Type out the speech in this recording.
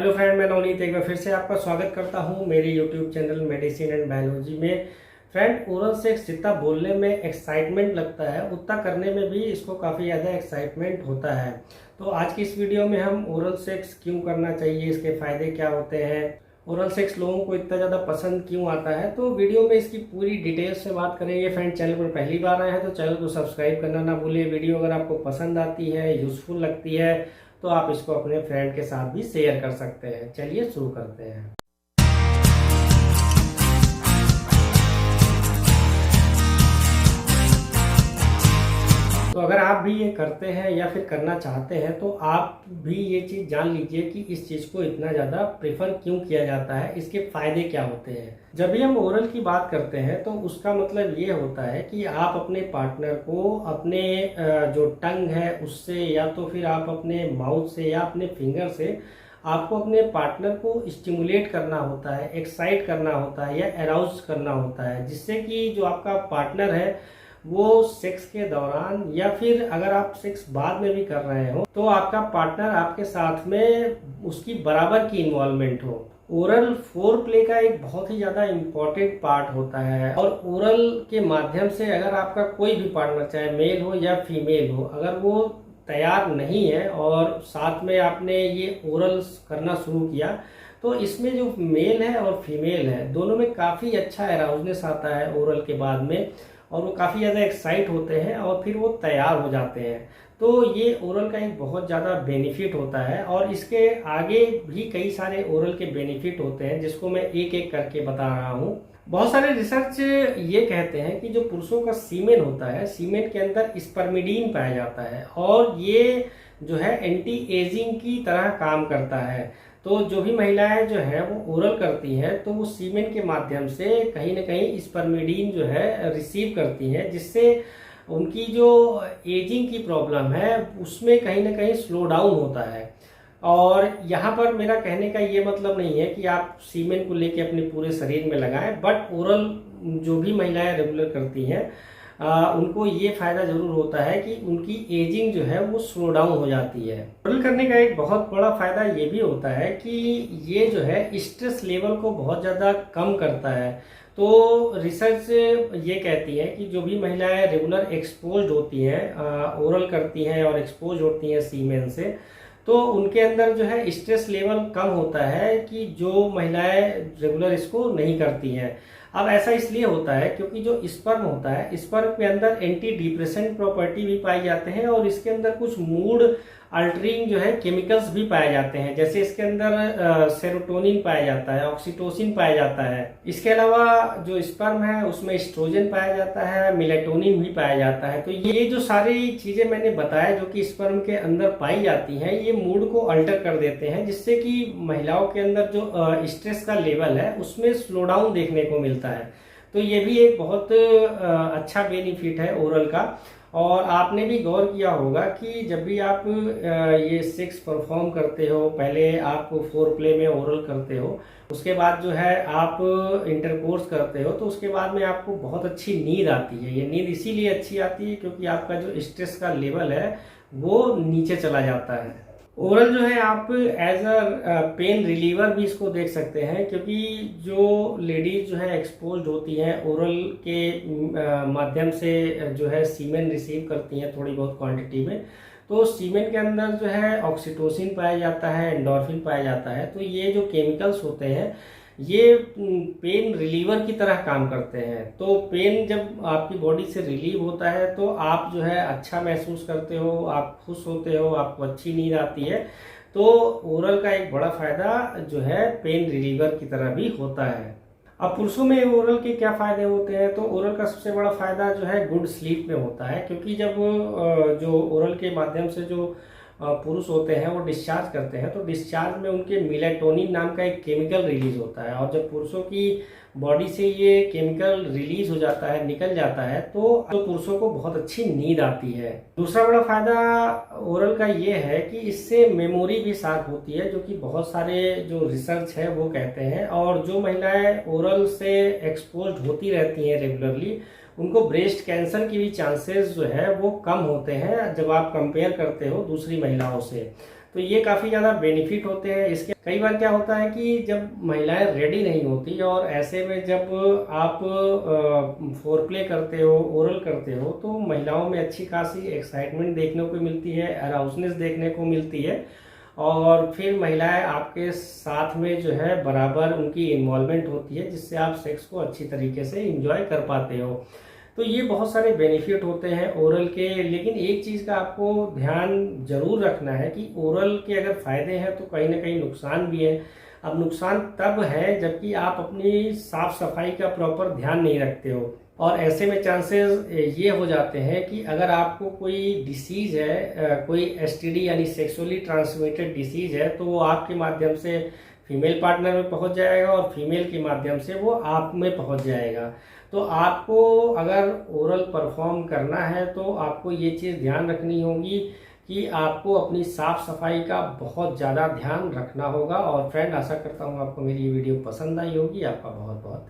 Hello friend, मैं नवनीत एक बार फिर से आपका स्वागत करता हूं मेरे YouTube channel medicine and biology में। फ्रेंड, ओरल सेक्स जितना बोलने में एक्साइटमेंट लगता है उतना करने में भी इसको काफ़ी ज़्यादा एक्साइटमेंट होता है। तो आज की इस वीडियो में हम ओरल सेक्स क्यों करना चाहिए, इसके फ़ायदे क्या होते हैं, ओरल सेक्स लोगों को इतना ज़्यादा पसंद क्यों आता है, तो वीडियो में इसकी पूरी डिटेल से बात करेंगे। फ्रेंड, चैनल पर पहली बार आए हैं तो चैनल को सब्सक्राइब करना ना भूलिए। वीडियो अगर आपको पसंद आती है, यूज़फुल लगती है तो आप इसको अपने फ्रेंड के साथ भी शेयर कर सकते हैं। चलिए शुरू करते हैं। तो अगर आप भी ये करते हैं या फिर करना चाहते हैं तो आप भी ये चीज़ जान लीजिए कि इस चीज़ को इतना ज़्यादा प्रेफर क्यों किया जाता है, इसके फ़ायदे क्या होते हैं। जब भी हम ओरल की बात करते हैं तो उसका मतलब ये होता है कि आप अपने पार्टनर को अपने जो टंग है उससे, या तो फिर आप अपने माउथ से या अपने फिंगर से आपको अपने पार्टनर को स्टिमुलेट करना होता है, एक्साइट करना होता है या अराउज करना होता है, जिससे कि जो आपका पार्टनर है वो सेक्स के दौरान या फिर अगर आप सेक्स बाद में भी कर रहे हो तो आपका पार्टनर आपके साथ में उसकी बराबर की इन्वॉल्वमेंट हो। ओरल फोर प्ले का एक बहुत ही ज़्यादा इम्पोर्टेंट पार्ट होता है और ओरल के माध्यम से अगर आपका कोई भी पार्टनर, चाहे मेल हो या फीमेल हो, अगर वो तैयार नहीं है और साथ में आपने ये ओरल करना शुरू किया तो इसमें जो मेल है और फीमेल है दोनों में काफ़ी अच्छा अराउजनेस आता है ओरल के बाद में, और वो काफ़ी ज़्यादा एक्साइट होते हैं और फिर वो तैयार हो जाते हैं। तो ये ओरल का एक बहुत ज़्यादा बेनिफिट होता है और इसके आगे भी कई सारे ओरल के बेनिफिट होते हैं जिसको मैं एक एक करके बता रहा हूँ। बहुत सारे रिसर्च ये कहते हैं कि जो पुरुषों का सीमेन होता है, सीमेन के अंदर स्पर्मिडीन पाया जाता है और ये जो है एंटी एजिंग की तरह काम करता है। तो जो भी महिलाएं जो है वो ओरल करती हैं तो वो सीमेन के माध्यम से कहीं ना कहीं स्पर्मिडीन जो है रिसीव करती हैं, जिससे उनकी जो एजिंग की प्रॉब्लम है उसमें कहीं ना कहीं स्लो डाउन होता है। और यहाँ पर मेरा कहने का ये मतलब नहीं है कि आप सीमेन को लेके अपने पूरे शरीर में लगाएं, बट ओरल जो भी महिलाएं रेगुलर करती हैं उनको ये फायदा जरूर होता है कि उनकी एजिंग जो है वो स्लो डाउन हो जाती है। ओरल करने का एक बहुत बड़ा फायदा ये भी होता है कि ये जो है स्ट्रेस लेवल को बहुत ज़्यादा कम करता है। तो रिसर्च ये कहती है कि जो भी महिलाएं रेगुलर एक्सपोज होती हैं, ओरल करती हैं और एक्सपोज होती हैं सीमेन से, तो उनके अंदर जो है स्ट्रेस लेवल कम होता है कि जो महिलाएं रेगुलर इसको नहीं करती हैं। अब ऐसा इसलिए होता है क्योंकि जो स्पर्म होता है, स्पर्म के अंदर एंटी डिप्रेसेंट प्रॉपर्टी भी पाई जाते हैं और इसके अंदर कुछ मूड अल्टरिंग जो है केमिकल्स भी पाए जाते हैं। जैसे इसके अंदर सेरोटोनिन पाया जाता है, ऑक्सीटोसिन पाया जाता है। इसके अलावा जो स्पर्म है उसमें एस्ट्रोजन पाया जाता है, मेलेटोनिन भी पाया जाता है। तो ये जो सारी चीजें मैंने बताया जो कि स्पर्म के अंदर पाई जाती हैं, ये मूड को अल्टर कर देते हैं, जिससे कि महिलाओं के अंदर जो स्ट्रेस का लेवल है उसमें स्लो डाउन देखने को मिलता है। तो ये भी एक बहुत अच्छा बेनिफिट है ओरल का। और आपने भी गौर किया होगा कि जब भी आप ये सेक्स परफॉर्म करते हो, पहले आप फोर प्ले में ओरल करते हो, उसके बाद जो है आप इंटरकोर्स करते हो, तो उसके बाद में आपको बहुत अच्छी नींद आती है। ये नींद इसीलिए अच्छी आती है क्योंकि आपका जो स्ट्रेस का लेवल है वो नीचे चला जाता है। ओरल जो है आप एज अ पेन रिलीवर भी इसको देख सकते हैं, क्योंकि जो लेडीज जो है एक्सपोज्ड होती हैं ओरल के माध्यम से जो है सीमेन रिसीव करती हैं थोड़ी बहुत क्वांटिटी में, तो सीमेन के अंदर जो है ऑक्सीटोसिन पाया जाता है, एंडोर्फिन पाया जाता है। तो ये जो केमिकल्स होते हैं ये पेन रिलीवर की तरह काम करते हैं। तो पेन जब आपकी बॉडी से रिलीव होता है तो आप जो है अच्छा महसूस करते हो, आप खुश होते हो, आपको अच्छी नींद आती है। तो ओरल का एक बड़ा फायदा जो है पेन रिलीवर की तरह भी होता है। अब पुरुषों में ओरल के क्या फायदे होते हैं, तो ओरल का सबसे बड़ा फायदा जो है गुड स्लीप में होता है, क्योंकि जब जो ओरल के माध्यम से जो पुरुष होते हैं वो डिस्चार्ज करते हैं तो डिस्चार्ज में उनके मेलेटोनिन नाम का एक केमिकल रिलीज होता है, और जब पुरुषों की बॉडी से ये केमिकल रिलीज हो जाता है, निकल जाता है, तो पुरुषों को बहुत अच्छी नींद आती है। दूसरा बड़ा फायदा ओरल का ये है कि इससे मेमोरी भी शार्प होती है, जो कि बहुत सारे जो रिसर्च है वो कहते हैं। और जो महिलाएं ओरल से एक्सपोज होती रहती हैं रेगुलरली, उनको ब्रेस्ट कैंसर की भी चांसेस जो है वो कम होते हैं जब आप कंपेयर करते हो दूसरी महिलाओं से। तो ये काफ़ी ज़्यादा बेनिफिट होते हैं इसके। कई बार क्या होता है कि जब महिलाएं रेडी नहीं होती और ऐसे में जब आप फोर प्ले करते हो, ओरल करते हो, तो महिलाओं में अच्छी खासी एक्साइटमेंट देखने को मिलती है, अराउजनेस देखने को मिलती है और फिर महिलाएं आपके साथ में जो है बराबर उनकी इन्वॉल्वमेंट होती है, जिससे आप सेक्स को अच्छी तरीके से एंजॉय कर पाते हो। तो ये बहुत सारे बेनिफिट होते हैं ओरल के। लेकिन एक चीज़ का आपको ध्यान जरूर रखना है कि ओरल के अगर फायदे हैं तो कहीं ना कहीं नुकसान भी है। अब नुकसान तब है जबकि आप अपनी साफ सफाई का प्रॉपर ध्यान नहीं रखते हो, और ऐसे में चांसेस ये हो जाते हैं कि अगर आपको कोई डिसीज है, कोई एसटीडी यानी सेक्सुअली ट्रांसमिटेड डिसीज है, तो वो आपके माध्यम से फीमेल पार्टनर में पहुंच जाएगा और फीमेल के माध्यम से वो आप में पहुंच जाएगा। तो आपको अगर ओरल परफॉर्म करना है तो आपको ये चीज़ ध्यान रखनी होगी कि आपको अपनी साफ सफाई का बहुत ज़्यादा ध्यान रखना होगा। और फ्रेंड, आशा करता हूँ आपको मेरी ये वीडियो पसंद आई होगी। आपका बहुत बहुत धन्यवाद।